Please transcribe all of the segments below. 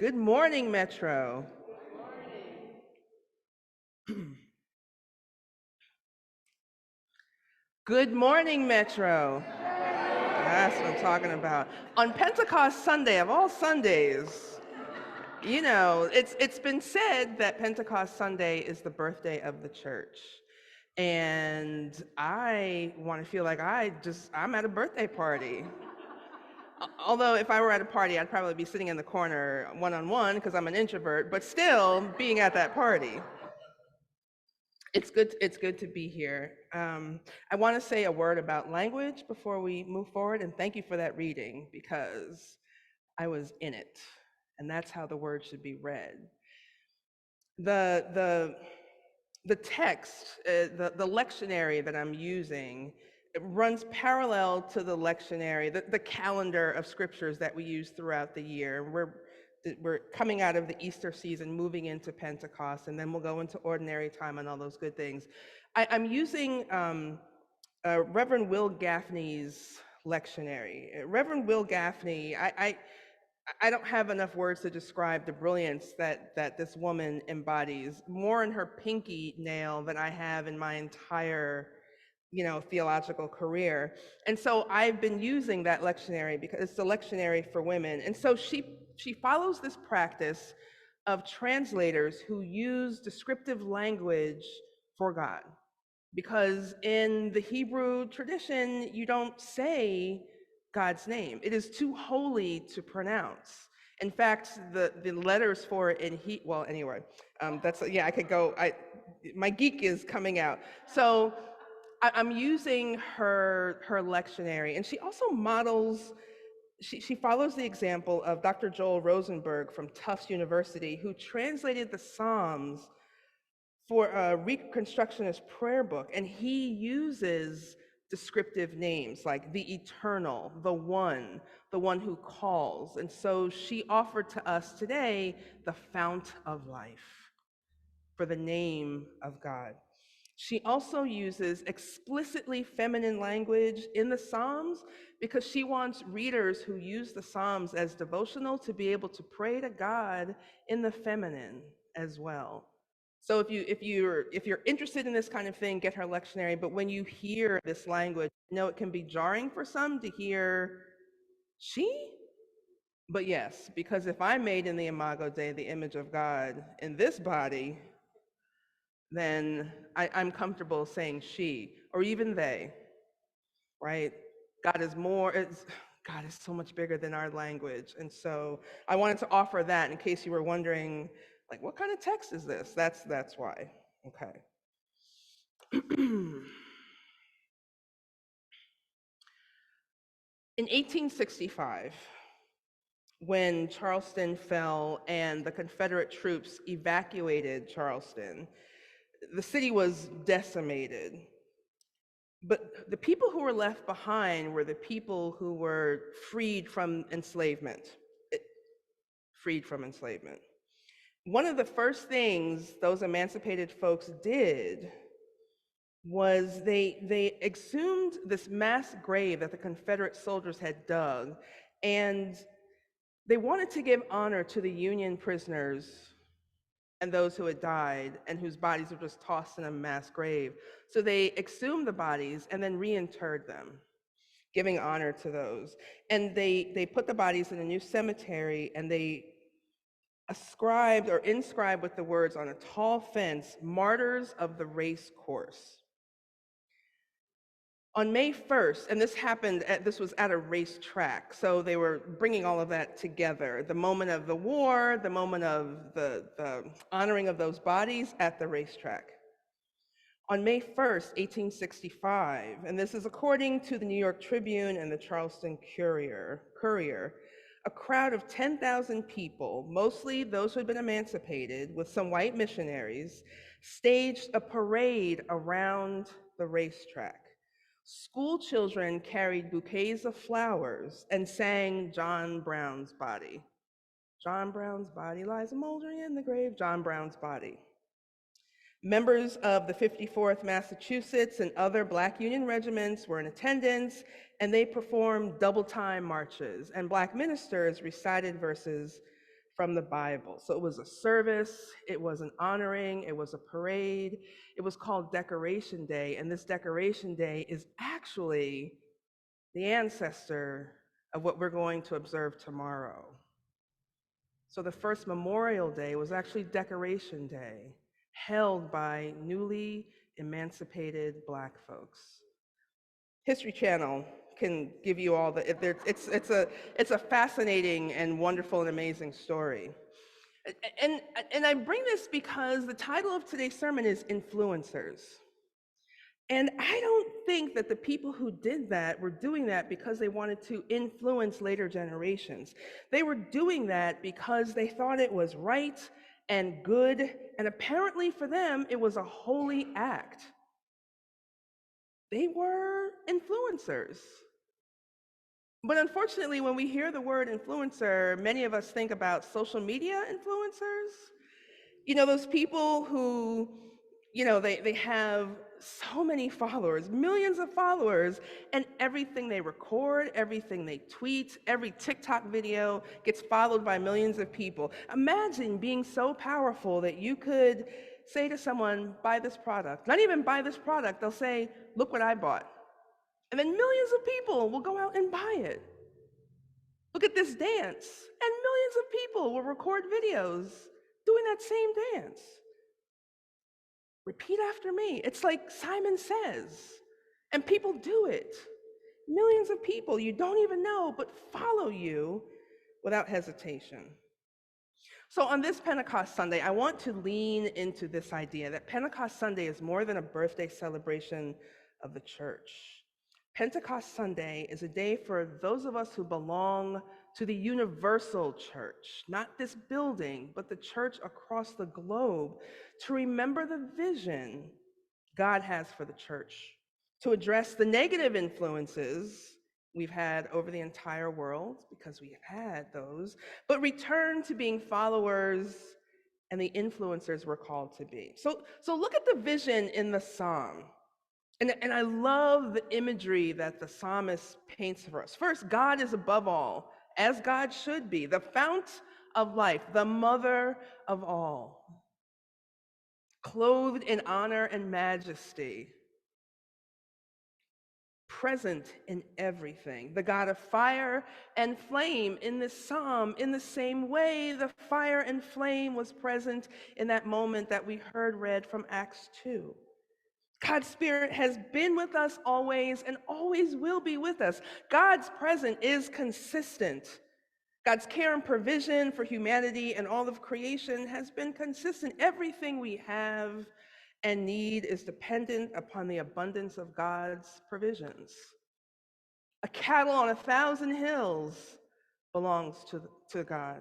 Good morning, Metro. Good morning, Metro. That's what I'm talking about. On Pentecost Sunday, of all Sundays, it's been said that Pentecost Sunday is the birthday of the church. And I want to feel like I'm at a birthday party. Although if I were at a party, I'd probably be sitting in the corner one-on-one because I'm an introvert, but still being at that party. It's good to be here. I want to say a word about language before we move forward, and thank you for that reading because I was in it, and that's how the word should be read. The text, the lectionary that I'm using, it runs parallel to the lectionary, the calendar of scriptures that we use throughout the year. We're coming out of the Easter season, moving into Pentecost, and then we'll go into ordinary time and all those good things. I'm using Reverend Will Gaffney's lectionary. Reverend Will Gaffney, I don't have enough words to describe the brilliance that this woman embodies, more in her pinky nail than I have in my entire theological career. And so I've been using that lectionary because it's the lectionary for women. And so she follows this practice of translators who use descriptive language for God. Because in the Hebrew tradition, you don't say God's name. It is too holy to pronounce. In fact, the letters for it I could go, my geek is coming out. So I'm using her lectionary, and she also models, she follows the example of Dr. Joel Rosenberg from Tufts University, who translated the Psalms for a Reconstructionist prayer book, and he uses descriptive names like the eternal, the one who calls. And so she offered to us today the fount of life for the name of God. She also uses explicitly feminine language in the Psalms because she wants readers who use the Psalms as devotional to be able to pray to God in the feminine as well. So if you're interested in this kind of thing, get her lectionary. But when you hear this language, it can be jarring for some to hear she. But yes, because if I'm made in the imago Dei, the image of God, in this body, then I'm comfortable saying she or even they, right? God is so much bigger than our language. And so I wanted to offer that in case you were wondering, like, what kind of text is this? That's why. Okay. In 1865, when Charleston fell and the Confederate troops evacuated Charleston, the city was decimated. But the people who were left behind were the people who were freed from enslavement. One of the first things those emancipated folks did was they exhumed this mass grave that the Confederate soldiers had dug, and they wanted to give honor to the Union prisoners and those who had died and whose bodies were just tossed in a mass grave. So they exhumed the bodies and then reinterred them, giving honor to those. And they put the bodies in a new cemetery, and they inscribed with the words on a tall fence, "Martyrs of the Race Course." On May 1st, and this was at a racetrack, so they were bringing all of that together. The moment of the war, the moment of the honoring of those bodies at the racetrack. On May 1st, 1865, and this is according to the New York Tribune and the Charleston Courier, a crowd of 10,000 people, mostly those who had been emancipated, with some white missionaries, staged a parade around the racetrack. School children carried bouquets of flowers and sang John Brown's body. John Brown's body lies moldering in the grave, John Brown's body. Members of the 54th Massachusetts and other Black Union regiments were in attendance, and they performed double-time marches, and Black ministers recited verses from the Bible. So it was a service, it was an honoring, it was a parade. It was called Decoration Day, and this Decoration Day is actually the ancestor of what we're going to observe tomorrow. So the first Memorial Day was actually Decoration Day, held by newly emancipated Black folks. History Channel can give you all the, it's a fascinating and wonderful and amazing story. And I bring this because the title of today's sermon is Influencers. And I don't think that the people who did that were doing that because they wanted to influence later generations. They were doing that because they thought it was right and good, and apparently for them, it was a holy act. They were influencers. But unfortunately, when we hear the word influencer, many of us think about social media influencers. You know, those people who, they have so many followers, millions of followers, and everything they record, everything they tweet, every TikTok video gets followed by millions of people. Imagine being so powerful that you could say to someone, buy this product. Not even buy this product, they'll say, look what I bought. And then millions of people will go out and buy it. Look at this dance. And millions of people will record videos doing that same dance. Repeat after me. It's like Simon Says. And people do it. Millions of people you don't even know, but follow you without hesitation. So on this Pentecost Sunday, I want to lean into this idea that Pentecost Sunday is more than a birthday celebration of the church. Pentecost Sunday is a day for those of us who belong to the universal church, not this building, but the church across the globe, to remember the vision God has for the church, to address the negative influences we've had over the entire world, because we have had those, but return to being followers and the influencers we're called to be. So look at the vision in the psalm. And I love the imagery that the psalmist paints for us. First, God is above all, as God should be, the fount of life, the mother of all, clothed in honor and majesty, present in everything, the God of fire and flame in this psalm, in the same way the fire and flame was present in that moment that we heard read from Acts 2. God's Spirit has been with us always and always will be with us. God's presence is consistent. God's care and provision for humanity and all of creation has been consistent. Everything we have and need is dependent upon the abundance of God's provisions. A cattle on 1,000 hills belongs to God.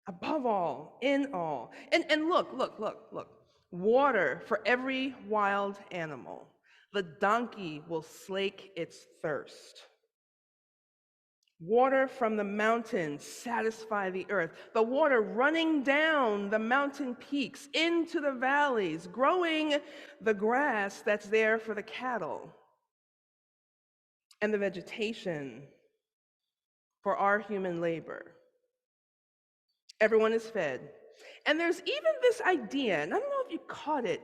Above all, in all. And look. Water for every wild animal. The donkey will slake its thirst. Water from the mountains satisfy the earth. The water running down the mountain peaks into the valleys, growing the grass that's there for the cattle. And the vegetation for our human labor. Everyone is fed. And there's even this idea, and I don't know if you caught it,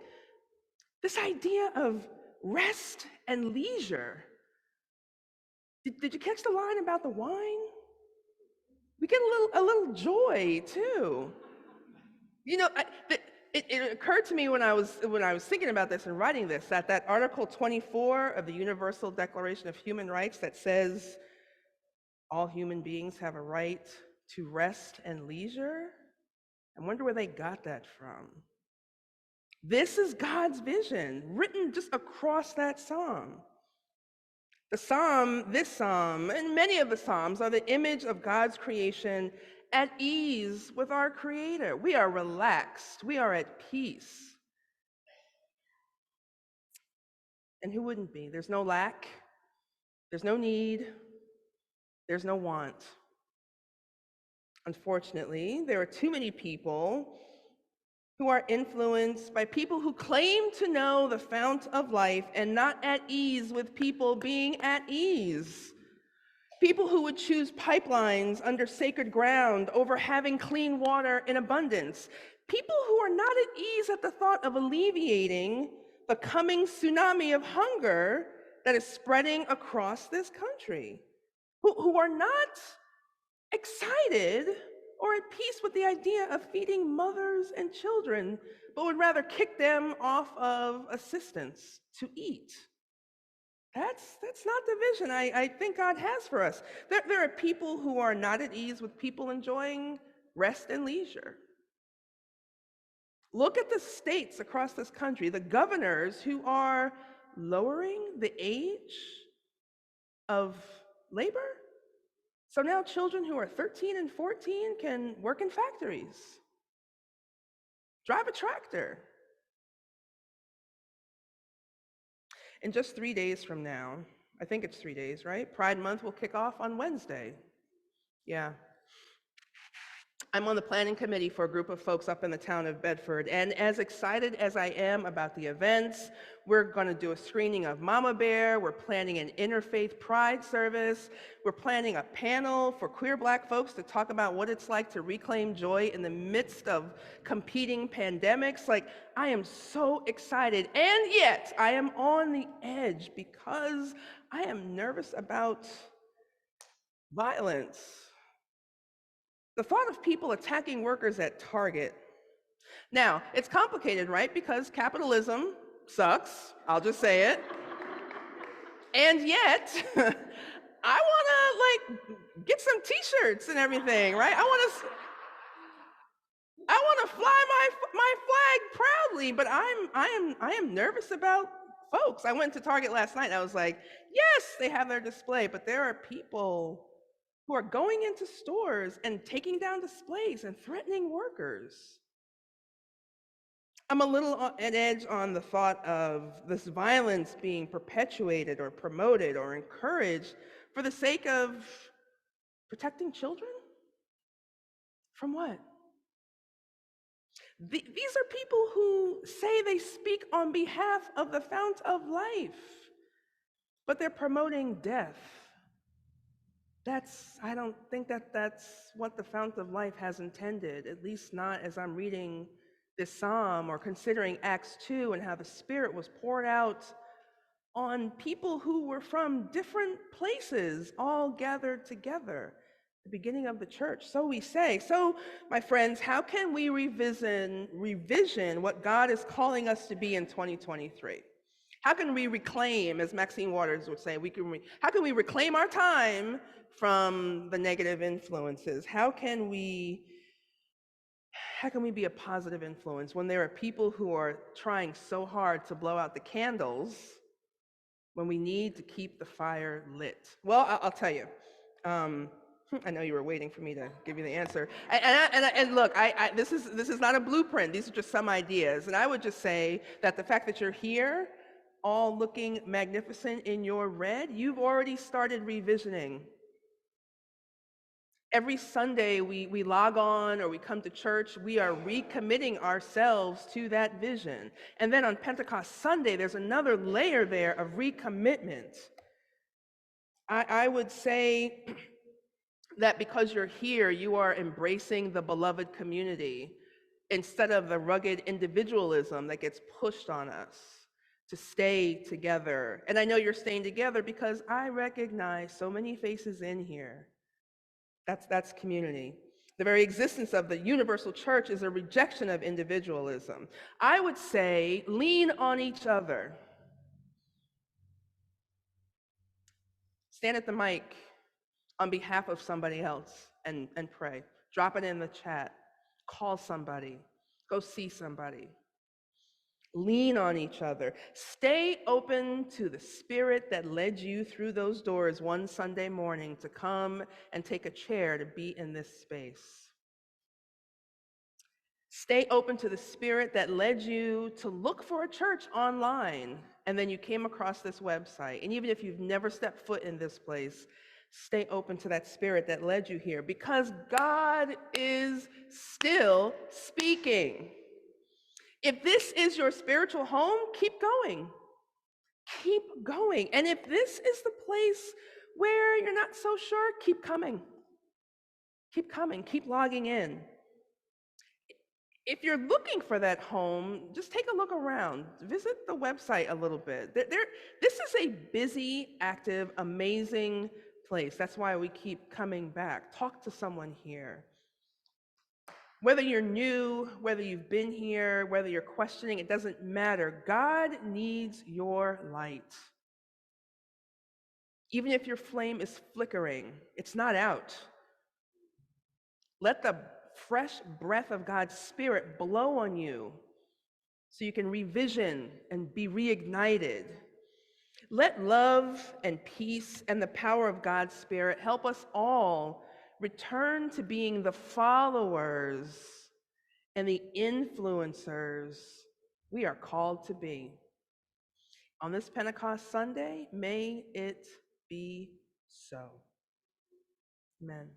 this idea of rest and leisure. Did you catch the line about the wine? We get a little joy too. You know, it occurred to me when I was thinking about this and writing this that Article 24 of the Universal Declaration of Human Rights that says all human beings have a right to rest and leisure. I wonder where they got that from. This is God's vision, written just across that psalm. This psalm, and many of the psalms are the image of God's creation at ease with our Creator. We are relaxed. We are at peace. And who wouldn't be? There's no lack. There's no need. There's no want. Unfortunately, there are too many people who are influenced by people who claim to know the fount of life and not at ease with people being at ease. People who would choose pipelines under sacred ground over having clean water in abundance. People who are not at ease at the thought of alleviating the coming tsunami of hunger that is spreading across this country. Who are not excited or at peace with the idea of feeding mothers and children, but would rather kick them off of assistance to eat. That's not the vision I think God has for us. There are people who are not at ease with people enjoying rest and leisure. Look at the states across this country, the governors who are lowering the age of labor. So now children who are 13 and 14 can work in factories, drive a tractor. In just 3 days from now, I think it's 3 days, right? Pride Month will kick off on Wednesday. Yeah. I'm on the planning committee for a group of folks up in the town of Bedford, and as excited as I am about the events, we're going to do a screening of Mama Bear, we're planning an interfaith pride service, we're planning a panel for queer Black folks to talk about what it's like to reclaim joy in the midst of competing pandemics. Like, I am so excited, and yet I am on the edge because I am nervous about violence. The thought of people attacking workers at Target. Now, it's complicated, right? Because capitalism sucks, I'll just say it. And yet, I wanna get some t-shirts and everything, right? I wanna fly my flag proudly, but I am nervous about folks. I went to Target last night and I was like, yes, they have their display, but there are people who are going into stores and taking down displays and threatening workers. I'm a little on edge on the thought of this violence being perpetuated or promoted or encouraged for the sake of protecting children? From what? These are people who say they speak on behalf of the fount of life, but they're promoting death. I don't think that's what the fount of life has intended, at least not as I'm reading this psalm or considering Acts 2 and how the Spirit was poured out on people who were from different places, all gathered together, the beginning of the church, so we say. So, my friends, how can we revision what God is calling us to be in 2023? How can we reclaim, as Maxine Waters would say, how can we reclaim our time from the negative influences? How can we be a positive influence when there are people who are trying so hard to blow out the candles when we need to keep the fire lit? Well, I'll tell you. I know you were waiting for me to give you the answer. And look, this is not a blueprint. These are just some ideas. And I would just say that the fact that you're here, all looking magnificent in your red, you've already started revisioning. Every Sunday we log on or we come to church, we are recommitting ourselves to that vision. And then on Pentecost Sunday, there's another layer there of recommitment. I would say that because you're here, you are embracing the beloved community instead of the rugged individualism that gets pushed on us to stay together. And I know you're staying together because I recognize so many faces in here. That's community. The very existence of the universal church is a rejection of individualism. I would say lean on each other. Stand at the mic on behalf of somebody else and pray. Drop it in the chat. Call somebody. Go see somebody. Lean on each other. Stay open to the Spirit that led you through those doors one Sunday morning to come and take a chair to be in this space. Stay open to the Spirit that led you to look for a church online, and then you came across this website. And even if you've never stepped foot in this place, stay open to that Spirit that led you here, because God is still speaking. If this is your spiritual home, keep going. Keep going. And if this is the place Where you're not so sure, keep coming. Keep coming, keep logging in. If you're looking for that home, just take a look around. Visit the website a little bit. This is a busy, active, amazing place. That's why we keep coming back. Talk to someone here. Whether you're new, whether you've been here, whether you're questioning, it doesn't matter. God needs your light. Even if your flame is flickering, it's not out. Let the fresh breath of God's Spirit blow on you so you can revision and be reignited. Let love and peace and the power of God's Spirit help us all return to being the followers and the influencers we are called to be. On this Pentecost Sunday, may it be so. Amen.